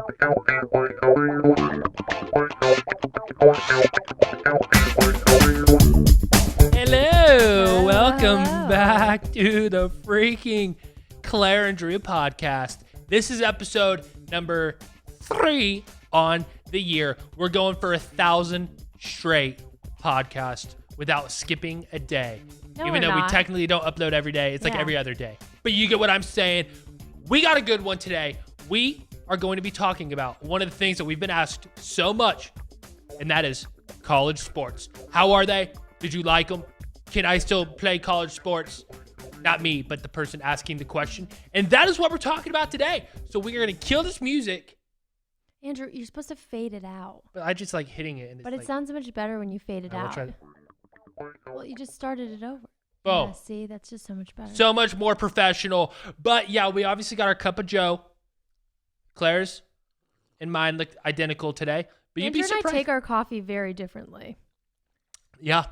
Hello, welcome back to the freaking Claire and Drew podcast. This is episode number 3 on the year. We're going for 1,000 straight podcasts without skipping a day. No, Even though we're we not. technically don't upload every day. It's like Yeah. every other day. But you get what I'm saying. We got a good one today. We are going to be talking about one of the things that we've been asked so much, and that is college sports. How are they? Did you like them? Can I still play college sports? Not me, but the person asking the question. And that is what we're talking about today. So we're going to kill this music. Andrew, you're supposed to fade it out. But I just like hitting it. And But it's it sounds much better when you fade it I will out. try. Well, you just started it over. Boom. Yeah, see, that's just so much better. So much more professional. But yeah, we obviously got our cup of Joe. Claire's and mine look identical today. But you'd Andrew be and I surprised. take our coffee very differently. Yeah.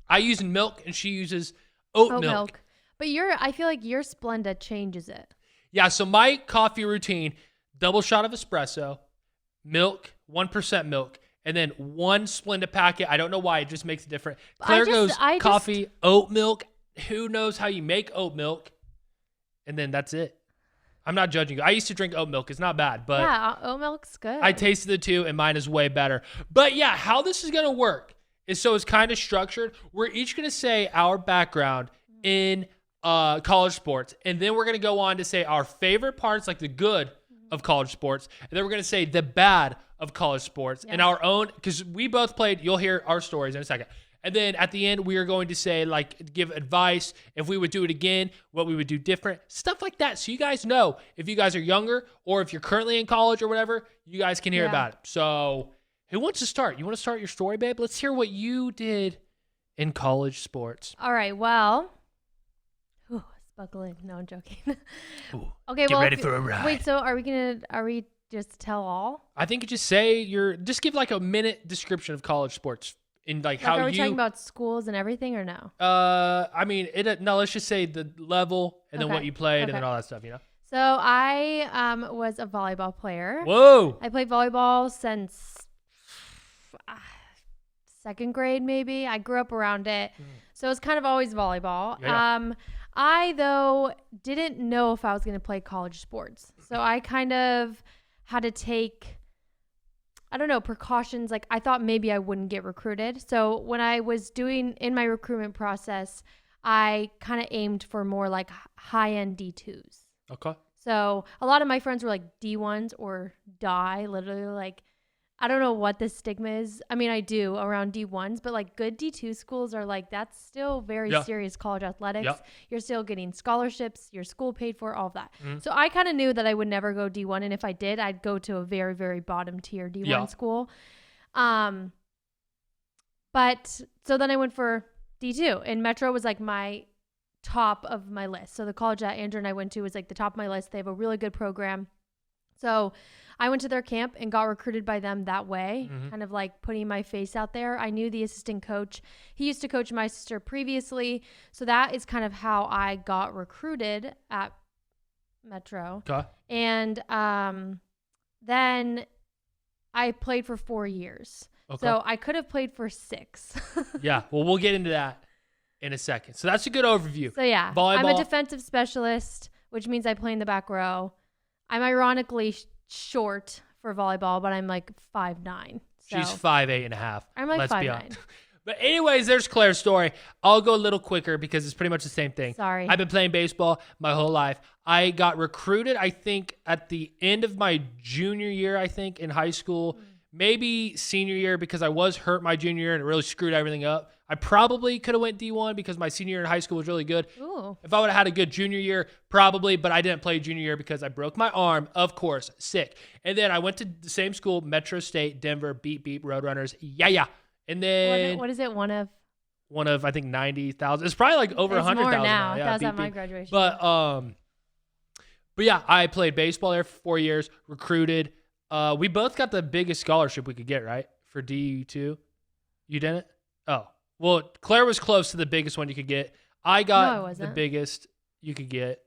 I use milk and she uses oat milk. But I feel like your Splenda changes it. Yeah, so my coffee routine, double shot of espresso, milk, 1% milk, and then one Splenda packet. I don't know why, it just makes it different. Claire goes coffee, oat milk. Who knows how you make oat milk? And then that's it. I'm not judging you. I used to drink oat milk. It's not bad, but yeah, oat milk's good. I tasted the two, and mine is way better. But yeah, how this is going to work is so it's kind of structured. We're each going to say our background in college sports, and then we're going to go on to say our favorite parts, like the good of college sports, and then we're going to say the bad of college sports and our own, because we both played. You'll hear our stories in a second. And then at the end, we are going to say, like, give advice, if we would do it again, what we would do different, stuff like that. So you guys know if you guys are younger or if you're currently in college or whatever, you guys can hear about it. So who wants to start? You want to start your story, babe? Let's hear what you did in college sports. All right, well. Let's buckle in. No, I'm joking. Ooh, Okay, get ready for a ride. Wait, so are we just tell all? I think you just say just give like a minute description of college sports. In like how Are we talking about schools and everything or no? I mean, let's just say the level and then what you played and then all that stuff, you know? So I was a volleyball player. Whoa. I played volleyball since second grade, maybe. I grew up around it. So it was kind of always volleyball. Yeah. I, though, didn't know if I was going to play college sports. So I kind of had to take, I don't know, precautions. Like I thought maybe I wouldn't get recruited. So when I was in my recruitment process, I kind of aimed for more like high-end D2s. Okay. So a lot of my friends were like D1s or die, literally like, I don't know what the stigma is. I mean, I do around D1s, but like good D2 schools are like, that's still very serious college athletics. Yep. You're still getting scholarships, your school paid for, all of that. So I kind of knew that I would never go D1. And if I did, I'd go to a very, very bottom tier D1 school. But so then I went for D2 and Metro was like my top of my list. So the college that Andrew and I went to was like the top of my list. They have a really good program. So I went to their camp and got recruited by them that way, kind of like putting my face out there. I knew the assistant coach. He used to coach my sister previously. So that is kind of how I got recruited at Metro. Okay. And then I played for 4 years. Okay. So I could have played for 6. Yeah. Well, we'll get into that in a second. So that's a good overview. So yeah, Volleyball. I'm a defensive specialist, which means I play in the back row. I'm ironically short for volleyball, but I'm like 5'9". So She's 5'8.5". I'm like Let's be 5'9". honest. But anyways, there's Claire's story. I'll go a little quicker because it's pretty much the same thing. Sorry. I've been playing baseball my whole life. I got recruited, I think, at the end of my junior year, I think, in high school. Maybe senior year because I was hurt my junior year and it really screwed everything up. I probably could have went D1 because my senior year in high school was really good. Ooh. If I would have had a good junior year, probably, but I didn't play junior year because I broke my arm, of course, sick. And then I went to the same school, Metro State, Denver, beep, beep, Roadrunners, yeah. And then What is it? One of, I think, 90,000. It's probably like over 100,000 more now. Yeah, that was beep, at my beep. graduation. But yeah, I played baseball there for 4 years, recruited. We both got the biggest scholarship we could get, right? For D2. You didn't? Oh. Well, Claire was close to the biggest one you could get. I got the biggest you could get.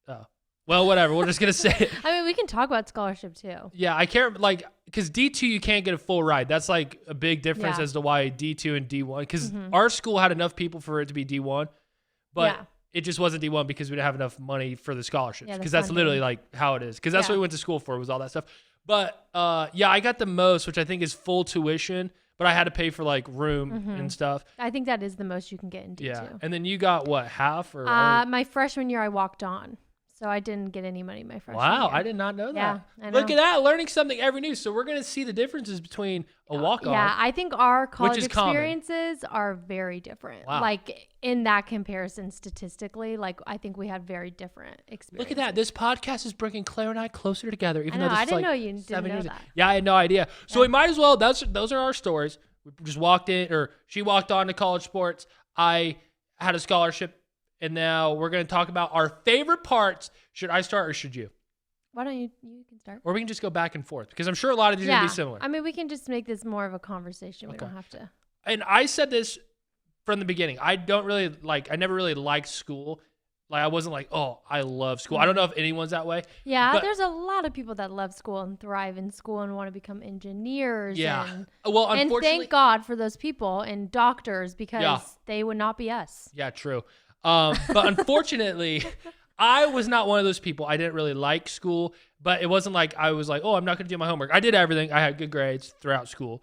Oh. Well, whatever. We're just gonna say it. I mean, we can talk about scholarship too. Yeah, I can't like because D2 you can't get a full ride. That's like a big difference as to why D2 and D1. Because our school had enough people for it to be D1, but it just wasn't D1 because we didn't have enough money for the scholarships. Because that's literally like how it is. Because that's what we went to school for, was all that stuff. But yeah, I got the most, which I think is full tuition, but I had to pay for like room and stuff. I think that is the most you can get in D2. Yeah, and then you got what, half or? My freshman year, I walked on. So I didn't get any money my freshman year. Wow, I did not know that. Yeah, I know. Look at that, learning something every new. So we're going to see the differences between a walk-on. Yeah, I think our college common. experiences are very different. Wow. Like in that comparison statistically, like I think we had very different experiences. Look at that. This podcast is bringing Claire and I closer together, even though this I is didn't like know you didn't 7 know years. that. Yeah, I had no idea. So we might as well, those are our stories. We just walked in, or she walked on to college sports. I had a scholarship. And now we're going to talk about our favorite parts. Should I start or should you? Why don't you can start. Or we can just go back and forth because I'm sure a lot of these are going to be similar. I mean, we can just make this more of a conversation. We don't have to. And I said this from the beginning. I never really liked school. Like I wasn't like, oh, I love school. I don't know if anyone's that way. Yeah, there's a lot of people that love school and thrive in school and want to become engineers. Yeah. And, well, unfortunately. and thank God for those people and doctors because they would not be us. Yeah, true. But unfortunately, I was not one of those people. I didn't really like school, but it wasn't like I was like, oh, I'm not going to do my homework. I did everything. I had good grades throughout school,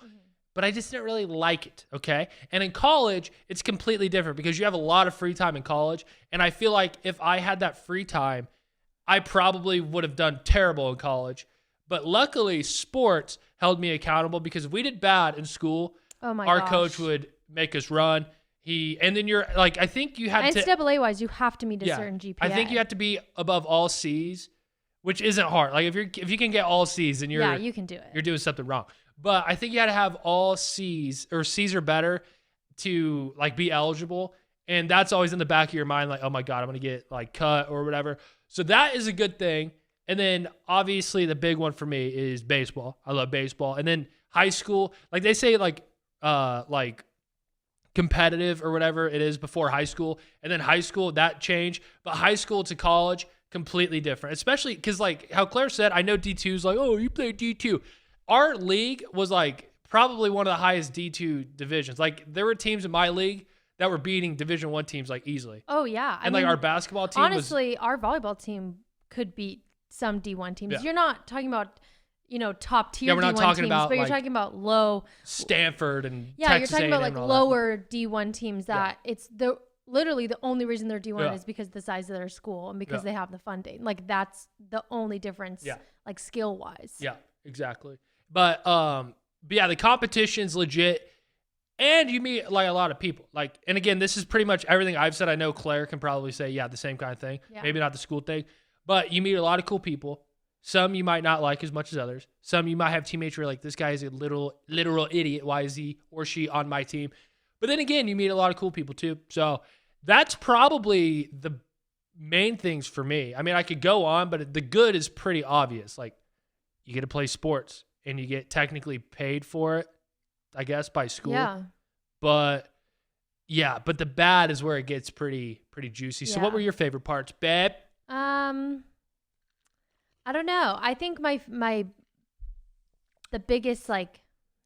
but I just didn't really like it. Okay. And in college, it's completely different because you have a lot of free time in college. And I feel like if I had that free time, I probably would have done terrible in college. But luckily, sports held me accountable because if we did bad in school, our coach would make us run. And then you're like, I think you had to NCAA wise, you have to meet a certain GPA. I think you have to be above all C's, which isn't hard. Like if you can get all C's, then you can do it. You're doing something wrong. But I think you had to have all C's or C's or better to like be eligible. And that's always in the back of your mind, like, oh my God, I'm gonna get like cut or whatever. So that is a good thing. And then obviously the big one for me is baseball. I love baseball. And then high school, like they say like competitive or whatever it is before high school, and then high school that changed, but high school to college completely different, especially because like how Claire said, I know D2 is like, oh, you play D2. Our league was like probably one of the highest D2 divisions. Like there were teams in my league that were beating Division I teams like easily. Oh yeah. And like our basketball team honestly, our volleyball team could beat some D1 teams. You're not talking about top tier we're not D1 talking teams, about, but you're like, talking about low Stanford and you're Texas talking about A&M like and all lower D1 teams that it's literally the only reason they're D1 is because of the size of their school and because they have the funding. Like that's the only difference, like skill wise. Yeah, exactly. But yeah, the competition's legit, and you meet like a lot of people. Like, and again, this is pretty much everything I've said. I know Claire can probably say, the same kind of thing. Yeah. Maybe not the school thing, but you meet a lot of cool people. Some you might not like as much as others. Some you might have teammates who are like, this guy is a literal idiot. Why is he or she on my team? But then again, you meet a lot of cool people too. So that's probably the main things for me. I mean, I could go on, but the good is pretty obvious. Like you get to play sports and you get technically paid for it, I guess, by school. Yeah. But the bad is where it gets pretty juicy. So what were your favorite parts, babe? I don't know. I think the biggest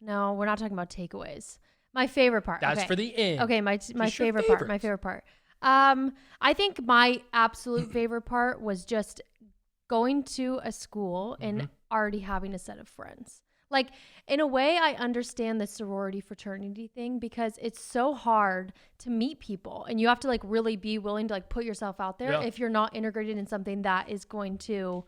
no, we're not talking about takeaways. My favorite part. That's for the end. Okay, my favorite part. My favorite part. I think my absolute favorite part was just going to a school and already having a set of friends. Like, in a way, I understand the sorority fraternity thing because it's so hard to meet people and you have to like really be willing to like put yourself out there if you're not integrated in something that is going to,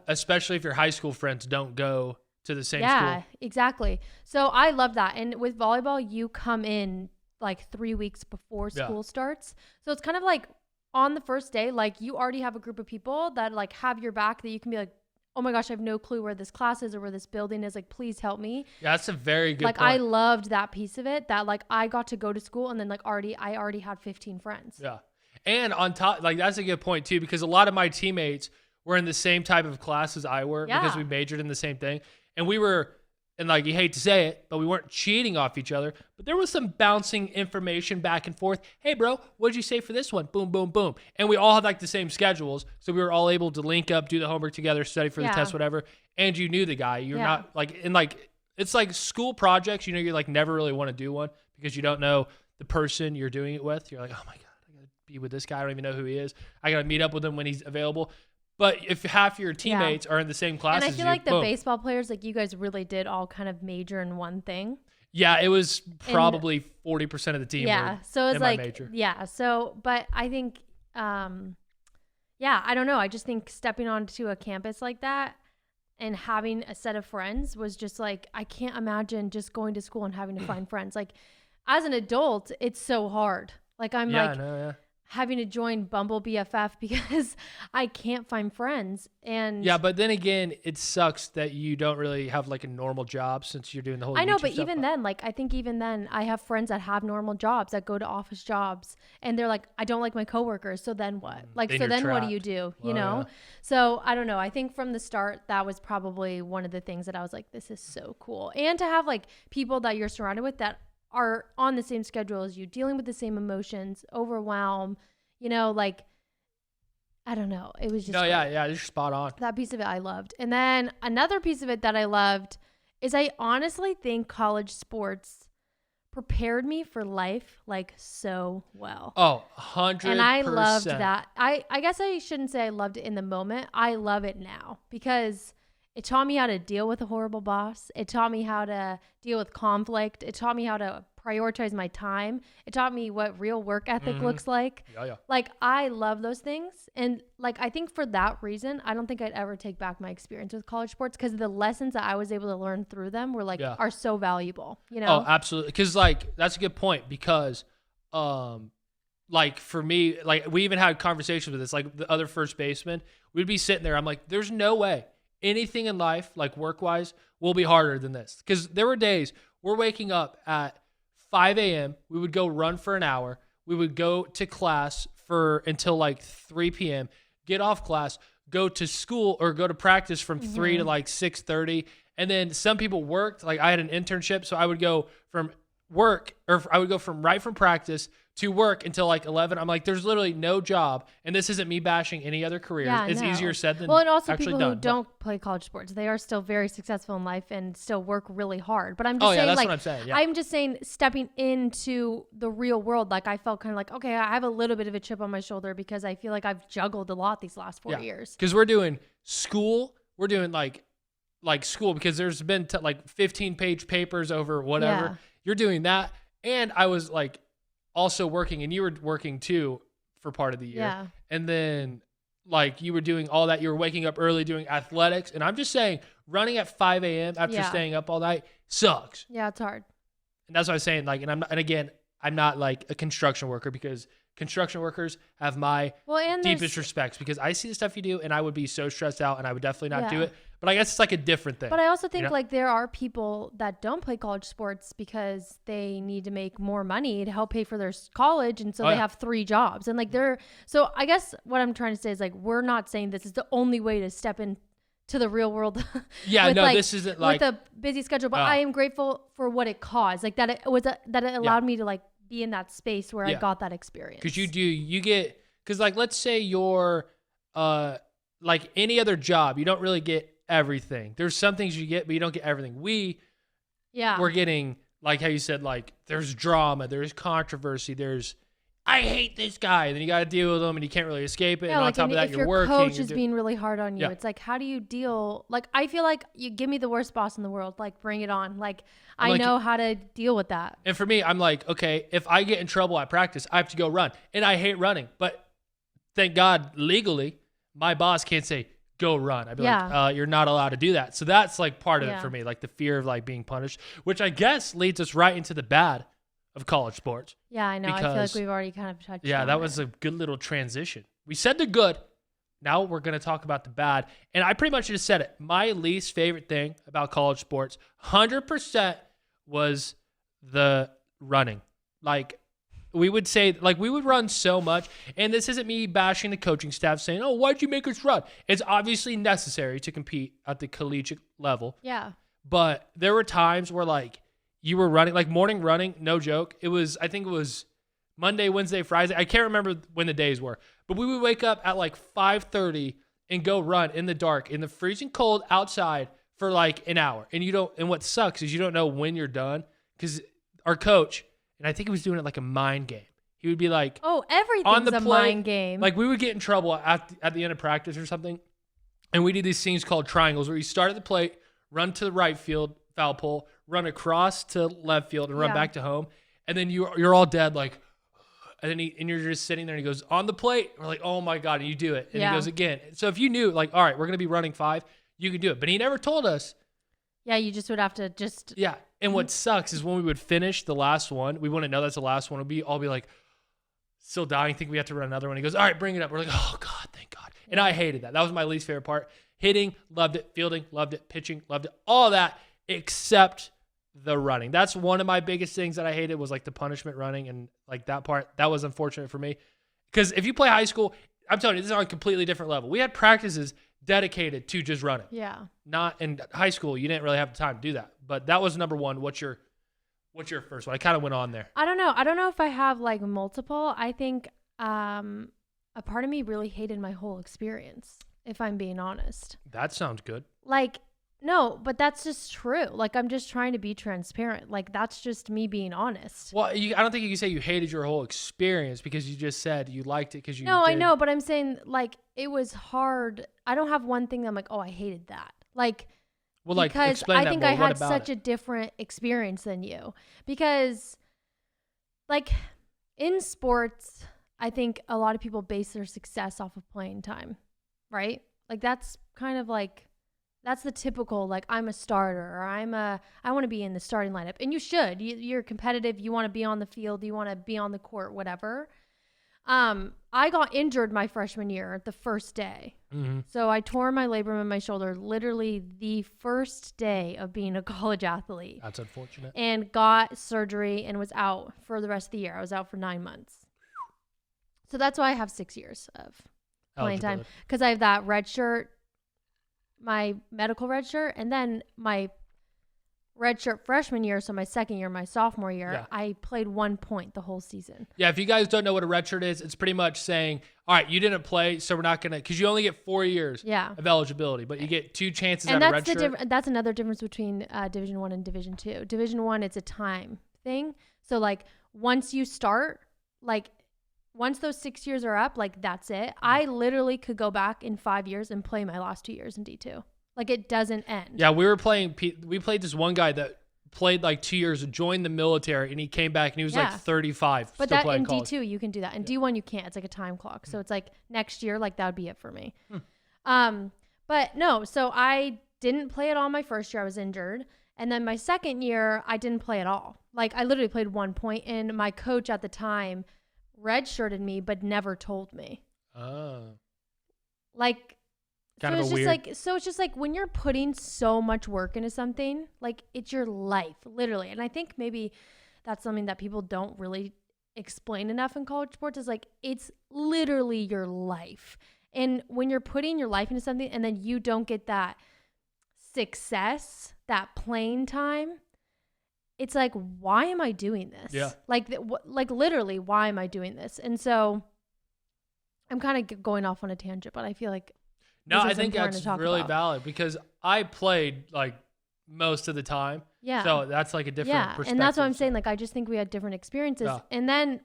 especially if your high school friends don't go to the same school. Yeah, exactly. So I love that. And with volleyball, you come in like 3 weeks before school starts. So it's kind of like on the first day, like you already have a group of people that like have your back that you can be like, oh my gosh, I have no clue where this class is or where this building is. Like, please help me. Yeah, that's a very good point. I loved that piece of it, that like I got to go to school and then like I already had 15 friends. Yeah. And on top, like that's a good point too, because a lot of my teammates were in the same type of class as I were because we majored in the same thing. And we were And like, you hate to say it, but we weren't cheating off each other. But there was some bouncing information back and forth. Hey, bro, what did you say for this one? Boom, boom, boom. And we all had like the same schedules. So we were all able to link up, do the homework together, study for the test, whatever. And you knew the guy. You're not like, and like, it's like school projects. You know, you like never really want to do one because you don't know the person you're doing it with. You're like, oh my God, I got to be with this guy. I don't even know who he is. I got to meet up with him when he's available. But if half your teammates are in the same class and as I feel you, like the boom. baseball players, like you guys really did all kind of major in one thing. Yeah, it was probably 40% of the team. Yeah, so it was my like, major. yeah. So, but I think, I don't know. I just think stepping onto a campus like that and having a set of friends was just like, I can't imagine just going to school and having to find friends. Like, as an adult, it's so hard. Like, I'm having to join Bumble BFF because I can't find friends. And yeah, but then again, it sucks that you don't really have like a normal job since you're doing the whole I know, YouTube but stuff. even then, like, I think even then I have friends that have normal jobs that go to office jobs and they're like, I don't like my coworkers. So then what? Like, so then what do you do? You know? Yeah. So I don't know. I think from the start, that was probably one of the things that I was like, this is so cool. And to have like people that you're surrounded with that are on the same schedule as you, dealing with the same emotions, overwhelm, you know, like, I don't know. It was just no, yeah, you're spot on. that piece of it I loved. And then another piece of it that I loved is I honestly think college sports prepared me for life like so well. Oh, 100%. And I loved that. I guess I shouldn't say I loved it in the moment. I love it now because it taught me how to deal with a horrible boss. It taught me how to deal with conflict. It taught me how to prioritize my time. It taught me what real work ethic looks like. Yeah. Like, I love those things. And like, I think for that reason, I don't think I'd ever take back my experience with college sports because the lessons that I was able to learn through them were like, are so valuable, you know? Oh, absolutely. Because like, that's a good point because, like for me, like we even had conversations with this, like the other first baseman, we'd be sitting there. I'm like, there's no way anything in life, like work-wise, will be harder than this. Because there were days we're waking up at 5 a.m. We would go run for an hour. We would go to class for until like 3 p.m., get off class, go to school or go to practice from 3 to like 6:30. And then some people worked. Like I had an internship, so I would go from work or I would go from right from practice to work until like 11. I'm like, there's literally no job. And this isn't me bashing any other careers. Yeah, it's no. easier said than well, and also actually people done. who don't play college sports, they are still very successful in life and still work really hard. But I'm just saying, that's like, what I'm saying. Yeah. I'm just saying, stepping into the real world, like I felt kind of like, okay, I have a little bit of a chip on my shoulder because I feel like I've juggled a lot these last 4 years. Because we're doing school, we're doing like school because there's been like 15-page papers over whatever. Yeah. You're doing that, and I was like also working, and you were working too for part of the year. Yeah. And then like you were doing all that. You were waking up early doing athletics, and I'm just saying, running at 5 a.m. after staying up all night sucks. Yeah, it's hard. And that's what I was saying. Like, and again, I'm not like a construction worker because construction workers have my deepest respects because I see the stuff you do and I would be so stressed out and I would definitely not do it. But I guess it's like a different thing. But I also think like there are people that don't play college sports because they need to make more money to help pay for their college. And so they have 3 jobs and like so I guess what I'm trying to say is like, we're not saying this is the only way to step in to the real world. This isn't like with a busy schedule, but I am grateful for what it caused. Like that it was that it allowed me to like be in that space where I got that experience. Because you get, because like, let's say you're like any other job, you don't really get everything. There's some things you get, but you don't get everything. We're getting, like how you said, like there's drama, there's controversy, there's, I hate this guy. And then you got to deal with them and you can't really escape it. Yeah, and like, on top of that, if you're working. Your coach is being really hard on you. Yeah. It's like, how do you deal? Like, I feel like you give me the worst boss in the world. Like, bring it on. Like, I know how to deal with that. And for me, I'm like, okay, if I get in trouble at practice, I have to go run. And I hate running. But thank God, legally, my boss can't say, go run. I'd be like, you're not allowed to do that. So that's like part of it for me, like the fear of like being punished, which I guess leads us right into the bad of college sports. Yeah, I know. I feel like we've already kind of touched on Yeah, that was a good little transition. We said the good. Now we're going to talk about the bad. And I pretty much just said it. My least favorite thing about college sports, 100%, was the running. Like, we would say, like, we would run so much. And this isn't me bashing the coaching staff saying, oh, why'd you make us run? It's obviously necessary to compete at the collegiate level. Yeah. but there were times where like you were running, like morning running, no joke. I think it was Monday, Wednesday, Friday. I can't remember when the days were, but we would wake up at like 5:30 and go run in the dark, in the freezing cold outside for like an hour. And what sucks is you don't know when you're done, because our coach, and I think he was doing it like a mind game. He would be like, oh, everything's a mind game. Like we would get in trouble at the end of practice or something. And we did these things called triangles where you start at the plate, run to the right field, foul pole, run across to left field and run back to home. And then you're all dead. Like, and then you're just sitting there and he goes on the plate. We're like, oh my God. And you do it. And he goes again. So if you knew like, all right, we're going to be running 5, you could do it. But he never told us. Yeah. You just would have to just. Yeah. And what sucks is when we would finish the last one, we wouldn't know that's the last one. We'd all be like, still dying, think we have to run another one. He goes, all right, bring it up. We're like, oh God, thank God. And I hated that. That was my least favorite part. Hitting, loved it. Fielding, loved it. Pitching, loved it. All that except the running. That's one of my biggest things that I hated, was like the punishment running, and like that part. That was unfortunate for me. Because if you play high school, I'm telling you, this is on a completely different level. We had practices dedicated to just running. Yeah. Not in high school, you didn't really have the time to do that. But that was number one. What's your first one? I kind of went on there. I don't know if I have like multiple. I think a part of me really hated my whole experience, if I'm being honest. That sounds good. Like, no, but that's just true. Like, I'm just trying to be transparent. Like, that's just me being honest. Well, I don't think you can say you hated your whole experience, because you just said you liked it because you No, did. I know, but I'm saying, like, it was hard. I don't have one thing that I'm like, oh, I hated that. Like, well, like, because explain I that think more. I had What about such it? a different experience than you. Because, like, in sports, I think a lot of people base their success off of playing time, right? Like, that's kind of like, that's the typical, like, I'm a starter, or I want to be in the starting lineup. And you should. You're competitive. You want to be on the field. You want to be on the court, whatever. I got injured my freshman year, the first day. Mm-hmm. So I tore my labrum in my shoulder literally the first day of being a college athlete. That's unfortunate. And got surgery and was out for the rest of the year. I was out for 9 months. So that's why I have 6 years of playing time, because I have that red shirt, my medical red shirt, and then my red shirt freshman year. So my second year, my sophomore year, I played 1 point the whole season. Yeah. If you guys don't know what a red shirt is, it's pretty much saying, all right, you didn't play, so we're not going to, because you only get 4 years of eligibility, but you get 2 chances at a red shirt. That's another difference between Division I and Division II. Division I, it's a time thing. So like once you start, like once those 6 years are up, like that's it. I literally could go back in 5 years and play my last 2 years in D2. Like it doesn't end. Yeah, we played this one guy that played like 2 years, joined the military, and he came back and he was like 35. But still that playing in college. D2 you can do that. In D1 you can't. It's like a time clock. So it's like next year, like that would be it for me. But no, so I didn't play at all my first year. I was injured. And then my second year, I didn't play at all. Like I literally played 1 point, and my coach at the time redshirted me, but never told me. Oh. Like, Kind so of it's a just weird. like, so it's just like when you're putting so much work into something, like it's your life, literally. And I think maybe that's something that people don't really explain enough in college sports, is like, it's literally your life. And when you're putting your life into something and then you don't get that success, that playing time, it's like, why am I doing this? Yeah. Like literally, why am I doing this? And so I'm kind of going off on a tangent, but I feel like No, this I is think important that's to talk really about. valid, because I played like most of the time. Yeah. So that's like a different perspective. And that's what I'm saying. Like, I just think we had different experiences. Yeah. And then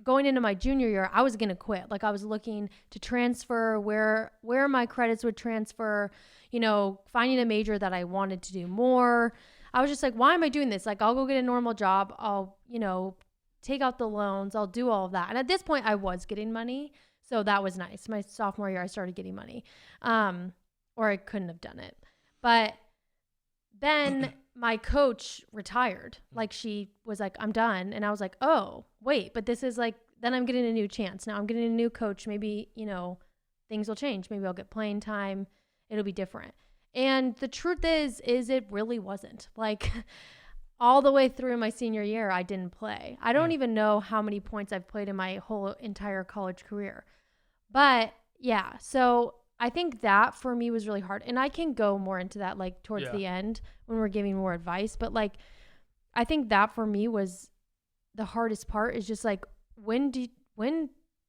going into my junior year, I was going to quit. Like I was looking to transfer where my credits would transfer, finding a major that I wanted to do more. I was just like, why am I doing this? Like, I'll go get a normal job. I'll, take out the loans. I'll do all of that. And at this point I was getting money. So that was nice. My sophomore year, I started getting money. Or I couldn't have done it. But then my coach retired. Like she was like, I'm done. And I was like, oh, wait, but this is like, then I'm getting a new chance. Now I'm getting a new coach. Maybe, things will change. Maybe I'll get playing time. It'll be different. And the truth is it really wasn't. Like all the way through my senior year, I didn't play. I don't even know how many points I've played in my whole entire college career. But yeah, so I think that for me was really hard. And I can go more into that like towards the end when we're giving more advice. But like, I think that for me was the hardest part is just like, when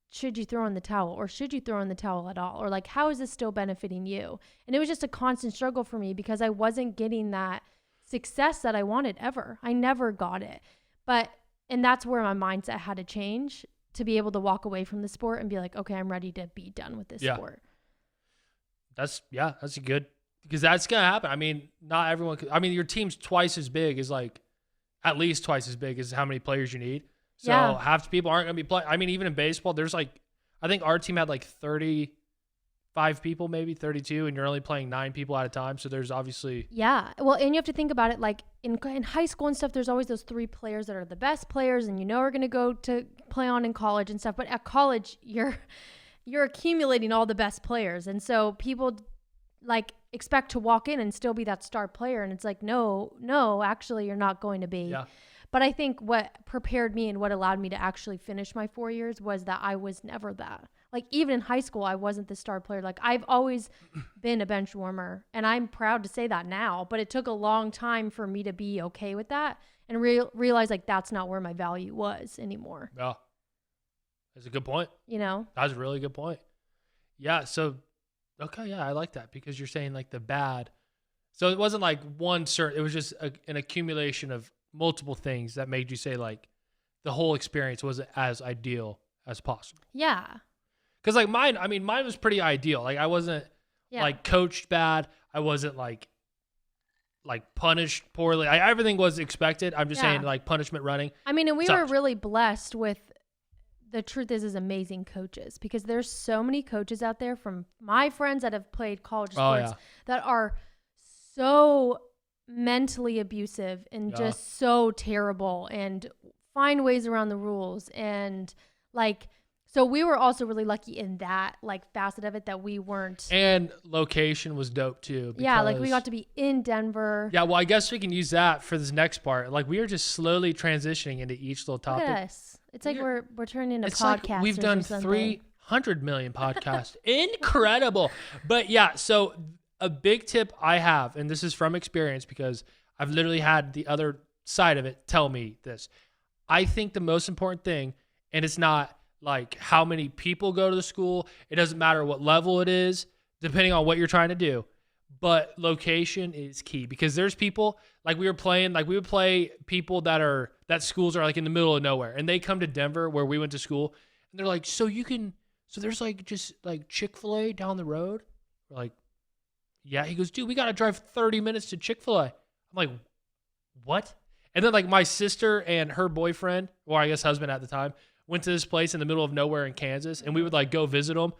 should you throw in the towel, or should you throw in the towel at all? Or like, how is this still benefiting you? And it was just a constant struggle for me because I wasn't getting that success that I wanted ever. I never got it. And that's where my mindset had to change to be able to walk away from the sport and be like, okay, I'm ready to be done with this sport. That's a good, because that's going to happen. I mean, not everyone could, I mean, your team's twice as big as like, at least twice as big as how many players you need. So half the people aren't going to be playing. I mean, even in baseball, there's like, I think our team had like 35 people, maybe 32, and you're only playing 9 people at a time. So there's obviously. Yeah. Well, and you have to think about it like in high school and stuff, there's always those 3 players that are the best players and are going to go to play on in college and stuff. But at college, you're accumulating all the best players. And so people like expect to walk in and still be that star player. And it's like, no, actually you're not going to be. Yeah. But I think what prepared me and what allowed me to actually finish my 4 years was that I was never that. Like even in high school, I wasn't the star player. Like I've always been a bench warmer, and I'm proud to say that now, but it took a long time for me to be okay with that and realize like that's not where my value was anymore. Yeah. That's a good point. That's a really good point. Yeah. So, okay. Yeah. I like that because you're saying like the bad. So it wasn't like one certain, it was just an accumulation of multiple things that made you say like the whole experience wasn't as ideal as possible. Yeah. Cause like mine was pretty ideal. Like I wasn't like coached bad. I wasn't like punished poorly. Everything was expected. I'm just saying like punishment running. I mean, and we were really blessed with, the truth is amazing coaches, because there's so many coaches out there from my friends that have played college sports that are so mentally abusive and just so terrible and find ways around the rules. And like, so we were also really lucky in that like facet of it that we weren't. And location was dope too. Yeah. Like we got to be in Denver. Yeah. Well, I guess we can use that for this next part. Like we are just slowly transitioning into each little topic. Yes. It's like we're turning into podcasts. Like we've done 300 million podcasts. Incredible. But yeah, so a big tip I have, and this is from experience because I've literally had the other side of it tell me this. I think the most important thing, and it's not like how many people go to the school. It doesn't matter what level it is, depending on what you're trying to do. But location is key, because there's people like we would play people that schools are like in the middle of nowhere, and they come to Denver where we went to school, and they're like, so there's like just like Chick-fil-A down the road. We're like, yeah. He goes, dude, we got to drive 30 minutes to Chick-fil-A. I'm like, what? And then like my sister and her boyfriend, or I guess husband at the time, went to this place in the middle of nowhere in Kansas, and we would like go visit them.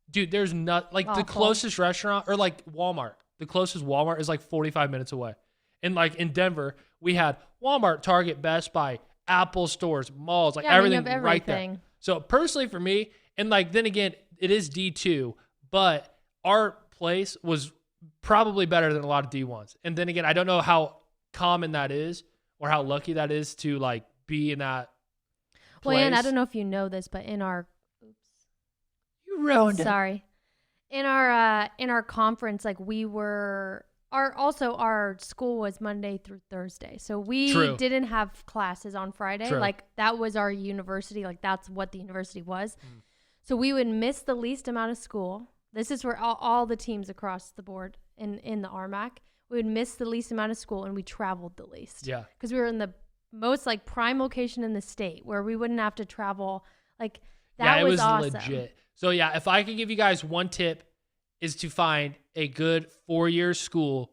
Dude, there's not like the closest restaurant, or like Walmart. The closest Walmart is like 45 minutes away. And like in Denver, we had Walmart, Target, Best Buy, Apple stores, malls, like everything right there. So personally for me, and like then again, it is D2, but our place was probably better than a lot of D1s. And then again, I don't know how common that is or how lucky that is to like be in that place. Well, and I don't know if you know this, but in our ruined it. Sorry. In our conference, like our school was Monday through Thursday. So we didn't have classes on Friday. True. Like that was our university. Like that's what the university was. So we would miss the least amount of school. This is for all the teams across the board in the RMAC. We would miss the least amount of school, and we traveled the least. Yeah. Because we were in the most like prime location in the state where we wouldn't have to travel. Like that was awesome. Legit. So yeah, if I could give you guys one tip, is to find a good 4-year school,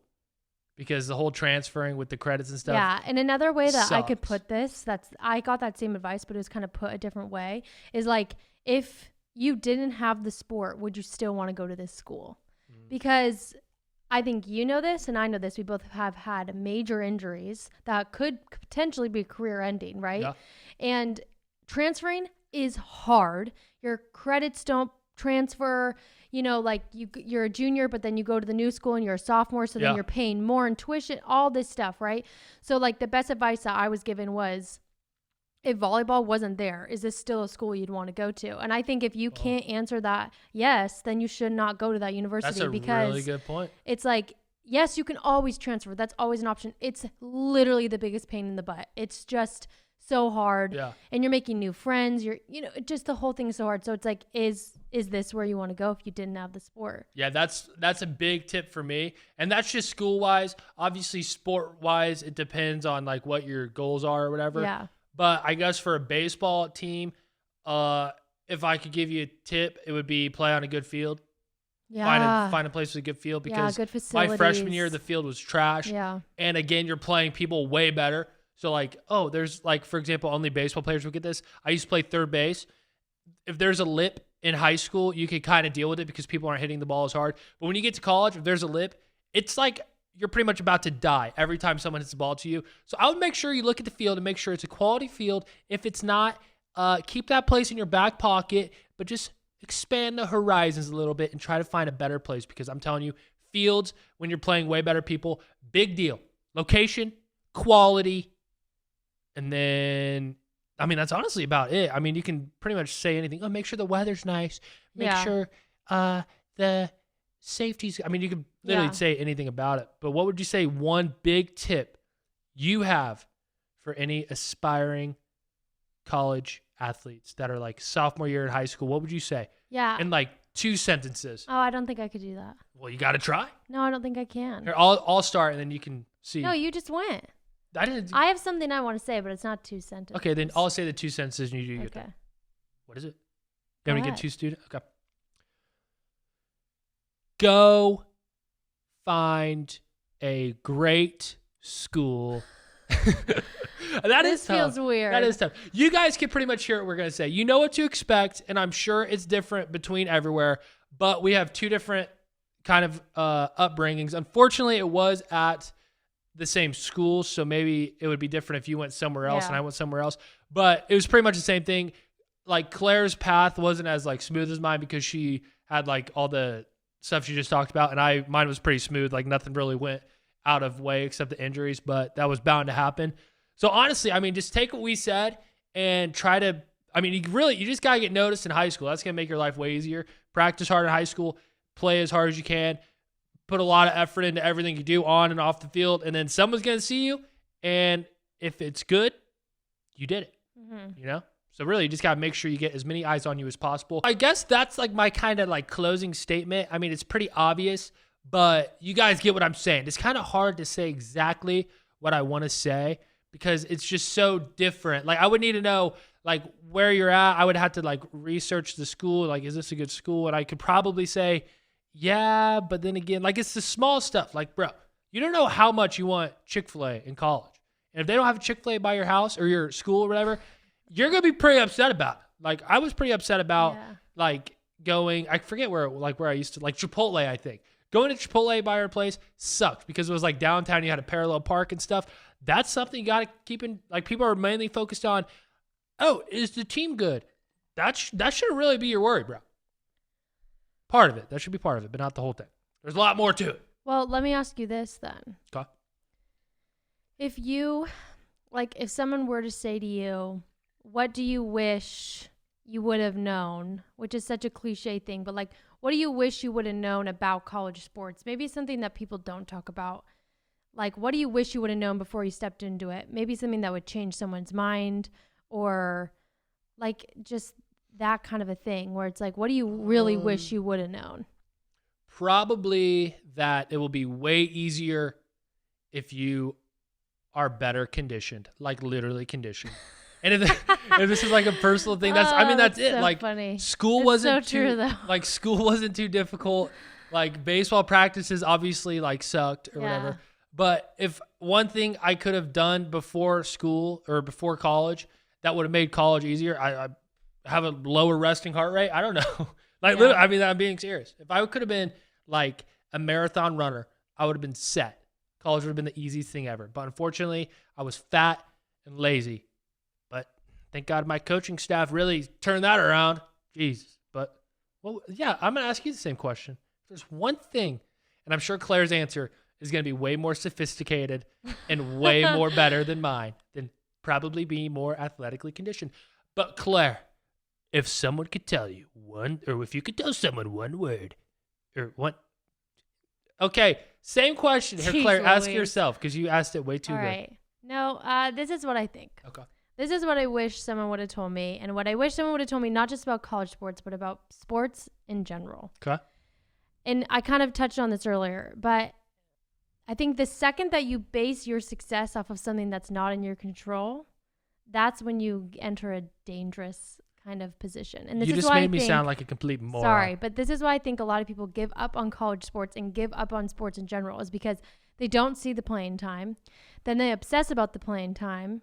because the whole transferring with the credits and stuff. Yeah, and another way that I could put this, I got that same advice, but it was kind of put a different way, is like if you didn't have the sport, would you still want to go to this school? Because I think you know this and I know this. We both have had major injuries that could potentially be career ending, right? Yeah. And transferring is hard. Your credits don't transfer, like you're a junior, but then you go to the new school and you're a sophomore. So then you're paying more in tuition, all this stuff. Right. So like the best advice that I was given was if volleyball wasn't there, is this still a school you'd want to go to? And I think if you can't answer that yes, then you should not go to that university. That's a because really good point. it's like, yes, you can always transfer. That's always an option. It's literally the biggest pain in the butt. It's just so hard. Yeah. And you're making new friends. Just the whole thing is so hard. So it's like, is this where you want to go if you didn't have the sport? Yeah, that's a big tip for me. And that's just school-wise. Obviously, sport-wise, it depends on like what your goals are or whatever. Yeah. But I guess for a baseball team, if I could give you a tip, it would be play on a good field. Yeah. Find a place with a good field, Yeah, because good facilities. my freshman year, the field was trash. Yeah. And again, you're playing people way better. So like, there's like, for example, only baseball players would get this. I used to play third base. If there's a lip in high school, you can kind of deal with it because people aren't hitting the ball as hard. But when you get to college, if there's a lip, it's like you're pretty much about to die every time someone hits the ball to you. So I would make sure you look at the field and make sure it's a quality field. If it's not, keep that place in your back pocket, but just expand the horizons a little bit and try to find a better place, because I'm telling you, fields, when you're playing way better people, big deal. Location, quality, and then, I mean, that's honestly about it. I mean, you can pretty much say anything. Oh, make sure the weather's nice. Make sure the safety's, I mean, you can literally say anything about it. But what would you say one big tip you have for any aspiring college athletes that are like sophomore year in high school? What would you say? Yeah. In like 2 sentences. Oh, I don't think I could do that. Well, you got to try. No, I don't think I can. Here, I'll start, and then you can see. No, you just went. I didn't. I have something I want to say, but it's not 2 sentences. Okay, then I'll say the 2 sentences, and you do your Okay. thing. What is it? Go You want to get ahead. 2 students? Okay. Go find a great school. That This is tough. feels weird. That is tough. You guys can pretty much hear what we're going to say. You know what to expect, and I'm sure it's different between everywhere, but we have 2 different kind of upbringings. Unfortunately, it was at the same school, so maybe it would be different if you went somewhere else and I went somewhere else, but it was pretty much the same thing. Like Claire's path wasn't as like smooth as mine because she had like all the stuff she just talked about, and mine was pretty smooth. Like nothing really went out of way except the injuries, but that was bound to happen. So honestly, I mean, just take what we said and try to, I mean, you just got to get noticed in high school. That's going to make your life way easier. Practice hard in high school, play as hard as you can, put a lot of effort into everything you do on and off the field, and then someone's going to see you, and if it's good, you did it, you know? So really, you just got to make sure you get as many eyes on you as possible. I guess that's like my kind of like closing statement. I mean, it's pretty obvious, but you guys get what I'm saying. It's kind of hard to say exactly what I want to say because it's just so different. Like I would need to know like where you're at. I would have to like research the school. Like, is this a good school? And I could probably say, yeah, but then again, like it's the small stuff. Like, bro, you don't know how much you want Chick-fil-A in college. And if they don't have a Chick-fil-A by your house or your school or whatever, you're going to be pretty upset about it. Like, I was pretty upset about, like, going, I forget where I used to, like, Chipotle, I think. Going to Chipotle by our place sucked because it was, like, downtown. You had a parallel park and stuff. That's something you got to keep in, like, people are mainly focused on, oh, is the team good? That shouldn't really be your worry, bro. Part of it. That should be part of it, but not the whole thing. There's a lot more to it. Well, let me ask you this then. Okay. If you, like, if someone were to say to you, what do you wish you would have known, which is such a cliche thing, but like, what do you wish you would have known about college sports? Maybe something that people don't talk about. Like, what do you wish you would have known before you stepped into it? Maybe something that would change someone's mind or like just that kind of a thing where it's like, what do you really wish you would have known? Probably that it will be way easier if you are better conditioned, like literally conditioned. And if this is like a personal thing, that's it. So like funny. School It's wasn't so too, true, though. like school wasn't too difficult. Like baseball practices obviously like sucked or whatever. But if one thing I could have done before school or before college that would have made college easier, I have a lower resting heart rate. I don't know. Like literally, I mean, I'm being serious. If I could have been like a marathon runner, I would have been set. College would have been the easiest thing ever. But unfortunately, I was fat and lazy. But thank God my coaching staff really turned that around. Jesus. But, well, yeah, I'm going to ask you the same question. There's one thing, and I'm sure Claire's answer is going to be way more sophisticated and way more better than mine. Then probably be more athletically conditioned. But Claire, if someone could tell you if you could tell someone one word, or one. Okay, same question here, Jeez Claire. Ask Louise. yourself because you asked it way too All good. right. No, this is what I think. Okay. This is what I wish someone would have told me, and what I wish someone would have told me, not just about college sports, but about sports in general. Okay. And I kind of touched on this earlier, but I think the second that you base your success off of something that's not in your control, that's when you enter a dangerous kind of position. And this You is just why made I me think, sound like a complete moron. sorry, but this is why I think a lot of people give up on college sports and give up on sports in general, is because they don't see the playing time. Then they obsess about the playing time,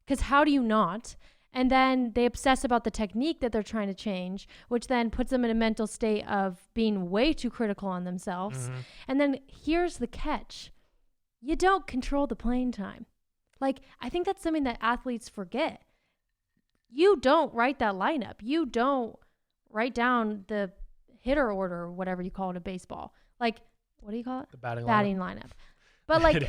because how do you not? And then they obsess about the technique that they're trying to change, which then puts them in a mental state of being way too critical on themselves. Mm-hmm. And then here's the catch. You don't control the playing time. Like, I think that's something that athletes forget. You don't write that lineup. You don't write down the hitter order or whatever you call it in baseball. Like, what do you call it? The batting lineup. But like,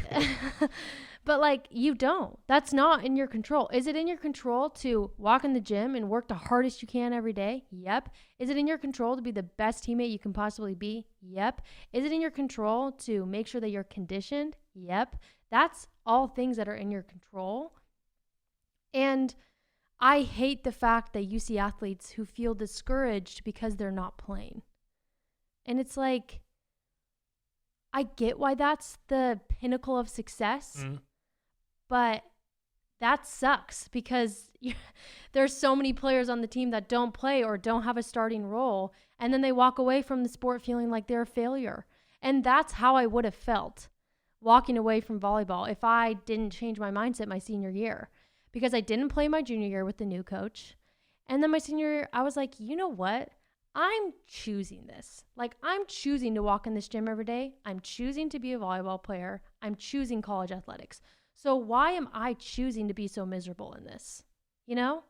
but like, you don't. That's not in your control. Is it in your control to walk in the gym and work the hardest you can every day? Yep. Is it in your control to be the best teammate you can possibly be? Yep. Is it in your control to make sure that you're conditioned? Yep. That's all things that are in your control. And I hate the fact that you see athletes who feel discouraged because they're not playing. And it's like, I get why that's the pinnacle of success, but that sucks because there's so many players on the team that don't play or don't have a starting role, and then they walk away from the sport feeling like they're a failure. And that's how I would have felt walking away from volleyball if I didn't change my mindset my senior year, because I didn't play my junior year with the new coach. And then my senior year, I was like, you know what? I'm choosing this. Like, I'm choosing to walk in this gym every day. I'm choosing to be a volleyball player. I'm choosing college athletics. So why am I choosing to be so miserable in this? You know?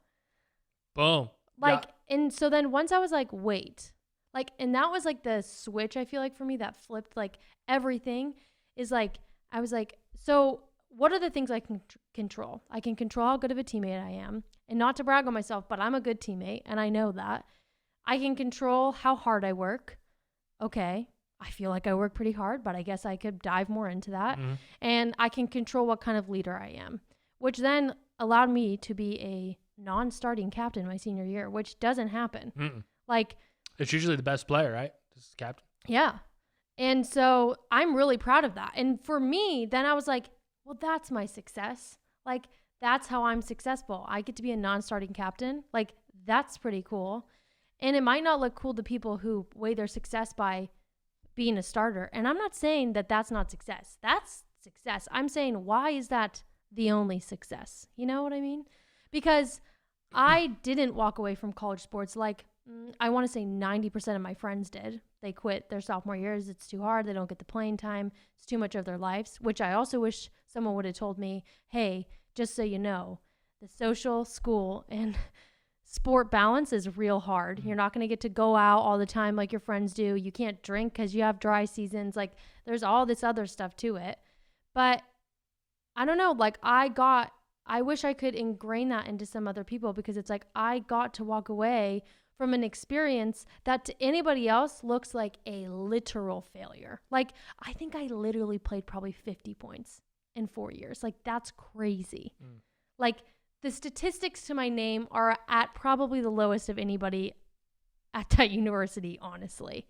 Boom. Like, and so then once I was like, wait, like, and that was like the switch, I feel like, for me, that flipped like everything is like, I was like, so what are the things I can control? I can control how good of a teammate I am, and not to brag on myself, but I'm a good teammate, and I know that. I can control how hard I work. Okay, I feel like I work pretty hard, but I guess I could dive more into that. Mm-hmm. And I can control what kind of leader I am, which then allowed me to be a non-starting captain my senior year, which doesn't happen. Mm-mm. Like, it's usually the best player, right? This is captain. yeah. And so I'm really proud of that. And for me, then I was like, well, that's my success. Like, that's how I'm successful. I get to be a non-starting captain. Like, that's pretty cool. And it might not look cool to people who weigh their success by being a starter. And I'm not saying that that's not success. That's success. I'm saying, why is that the only success? You know what I mean? Because I didn't walk away from college sports like I want to say 90% of my friends did. They quit their sophomore years. It's too hard. They don't get the playing time. It's too much of their lives, which I also wish someone would have told me, hey, just so you know, the social, school, and sport balance is real hard. You're not going to get to go out all the time like your friends do. You can't drink because you have dry seasons. Like, there's all this other stuff to it. But I don't know. Like, I wish I could ingrain that into some other people, because it's like I got to walk away from an experience that to anybody else looks like a literal failure. Like, I think I literally played probably 50 points in 4 years. Like, that's crazy. Like, the statistics to my name are at probably the lowest of anybody at that university, honestly.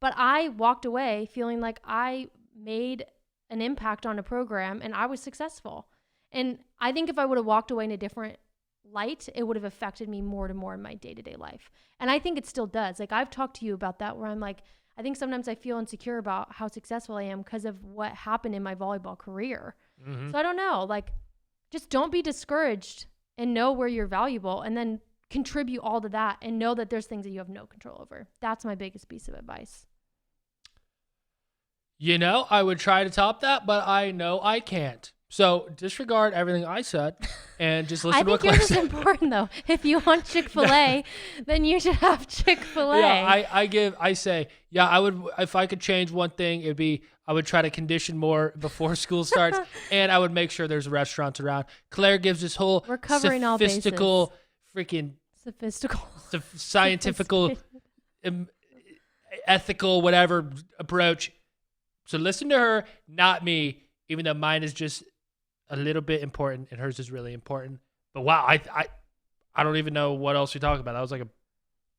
But I walked away feeling like I made an impact on a program and I was successful. And I think if I would have walked away in a different light, it would have affected me more and more in my day-to-day life. And I think it still does. Like, I've talked to you about that, where I'm like, I think sometimes I feel insecure about how successful I am because of what happened in my volleyball career. Mm-hmm. So I don't know, like, just don't be discouraged and know where you're valuable, and then contribute all to that and know that there's things that you have no control over. That's my biggest piece of advice. You know, I would try to top that, but I know I can't. So disregard everything I said and just I listen to what think Claire yours is said. important though. If you want Chick-fil-A, then you should have Chick-fil-A. Yeah, I say, yeah, I would, if I could change one thing, it'd be, I would try to condition more before school starts, and I would make sure there's restaurants around. Claire gives this whole We're covering all bases. sophistical, freaking Sophistical. scientifical, ethical, whatever approach. So listen to her, not me, even though mine is just a little bit important and hers is really important. But wow, I don't even know what else you're talking about. That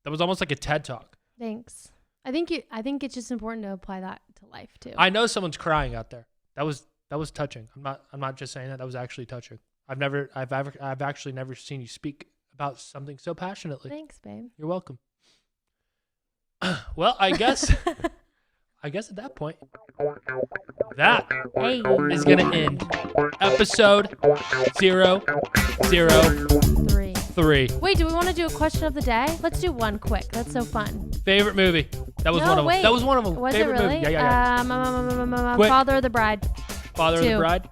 was almost like a TED talk. Thanks. I think it's just important to apply that to life too. I know someone's crying out there. That was touching. I'm not just saying that. That was actually touching. I've actually never seen you speak about something so passionately. Thanks, babe. You're welcome. Well, I guess at that point, that is going to end episode 003. Wait, do we want to do a question of the day? Let's do one quick. That's so fun. Favorite movie? That was one of them. That was one of them. Was Favorite it really? movie? Yeah. Quick. Father of the Bride. Father of the Bride?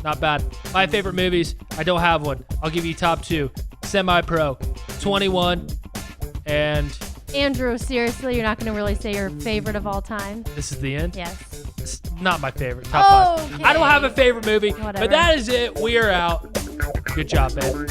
Not bad. My favorite movies, I don't have one. I'll give you top 2. Semi-Pro, 21, and... Andrew, seriously, you're not going to really say your favorite of all time? This is the end? Yes. It's not my favorite. Top 5. Okay. I don't have a favorite movie, Whatever. but that is it. We are out. Good job, babe.